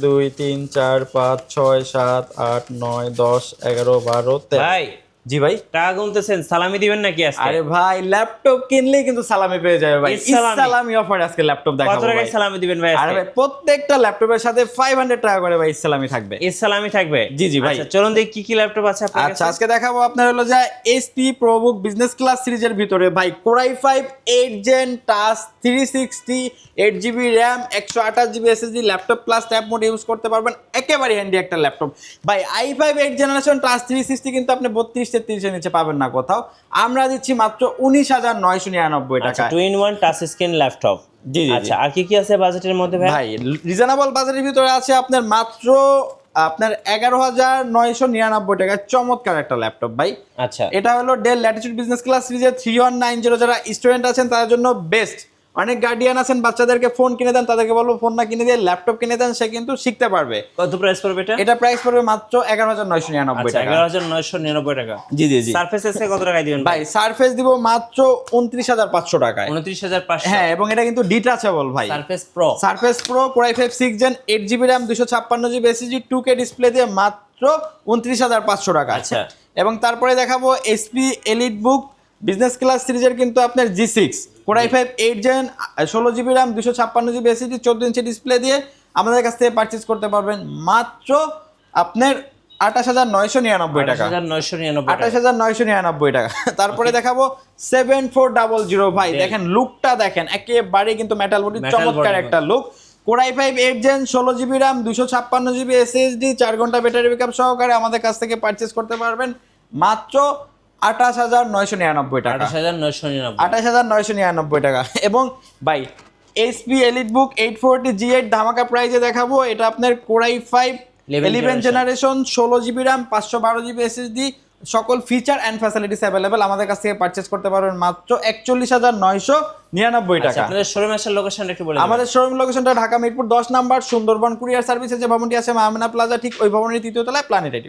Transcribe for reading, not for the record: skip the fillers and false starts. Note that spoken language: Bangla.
2 3 4 5 6 7 8 9 10 11 12 13 ভাই জি ভাই টাকা গুনতেছেন, সালামি দিবেন নাকি আজকে? আরে ভাই ল্যাপটপ কিনলেই কিন্তু সালামি পেয়ে যাবে ভাই। ইসলামি। ইসলামি অফার আজকে ল্যাপটপ কত দেখাবো টাকায় ভাই। সালামি দিবেন ভাই আরে আজকে? ভাই প্রত্যেকটা ল্যাপটপের সাথে 500 টাকা করে ভাই ইসলামি থাকবে। সালামি থাকবে? জি, জি ভাই। আচ্ছা চলুন দেখি কি কি ল্যাপটপ আছে আপনার আচ্ছা কাছে। আজকে দেখাবো আপনার হলো যে এইচপি প্রোবুক বিজনেস ক্লাস সিরিজের ভিতরে ভাই core i 5 8 gen touch 360 8GB RAM 128GB SSD laptop plus tab mode use করতে পারবেন, একেবারে হ্যান্ডি একটা ল্যাপটপ ভাই। i5 8 জেনারেশন টাচ 360 কিন্তু আপনি 32 33 এর নিচে পাবেন না কোথাও। আমরা দিচ্ছি মাত্র 19,999 আচ্ছা টাকা। 2-in-1 touch screen laptop. জি, জি, জি। আচ্ছা আর কি কি আছে বাজেটের মধ্যে ভাই? ভাই রিজনেবল বাজারের ভিতরে আছে আপনার মাত্র আপনার 11,999 টাকায় চমৎকার একটা ল্যাপটপ ভাই। আচ্ছা এটা হলো ডেল ল্যাটিটিউড বিজনেস ক্লাস সিরিজের 3190। যারা স্টুডেন্ট আছেন তাদের জন্য বেস্ট। অনেক গার্ডিয়ান আছেন বাচ্চাদেরকে ফোন কিনে দেন, তাদেরকে বলবো ফোন না কিনে দিয়ে ল্যাপটপ কিনে দেন, সে কিন্তু শিখতে পারবে। কত প্রাইস পড়বে এটা? এটা প্রাইস পড়বে মাত্র 11,999 আচ্ছা টাকা। 11,999 টাকা। জি জি জি সারফেস এসে কত টাকায় দিবেন ভাই? সারফেস দিব মাত্র 29,500 টাকায়। 29,500। হ্যাঁ, এবং এটা কিন্তু ডিটাচেবল ভাই। Surface pro. Surface pro core i 5 6 gen 8GB RAM 256GB SSD 2K display দিয়ে মাত্র 29,500 টাকা। আচ্ছা। এবং তারপরে দেখাবো HP elite book business class সিরিজের কিন্তু আপনার G6 core i 5 8 gen 16GB RAM 256GB SSD 14 inch display দিয়ে আমাদের কাছ থেকে পারচেজ করতে পারবেন মাত্র আপনার 28,999 টাকা। 28,999 টাকা। 28,999 টাকা। তারপরে দেখাবো 7400 ভাই। দেখেন লুকটা দেখেন, একেবারে কিন্তু মেটাল বডি, Metal চমৎকার body। একটা look. Core i 5 8 gen 16GB RAM 256GB SSD 4 ঘন্টা ব্যাটারি ব্যাকআপ সহকারে আমাদের কাছ থেকে পারচেজ করতে পারবেন মাত্র 28,999 টাকা। 28,999। 28,999 টাকা। এবং ভাই এইচপি এলিট বুক 840 G8 ধামাকা প্রাইজে দেখাবো। এটা আপনার core i 5 11 generation 16GB RAM 512GB SSD সকল ফিচার অ্যান্ড ফ্যাসিলিটিস অ্যাভেলেবল আমাদের কাছ থেকে পারচেজ করতে পারবেন মাত্র 41,999 আচ্ছা টাকা। আপনাদের শোরুম এর লোকেশনটা একটু বলে দিন। আমাদের শোরুম লোকেশনটা ঢাকা মিরপুর 10 নাম্বার সুন্দরবন কুরিয়ার সার্ভিসে যে ভবনটি আছে মামনা প্লাজা, ঠিক ওই ভবনের 3য় তলায় প্ল্যানেটারি।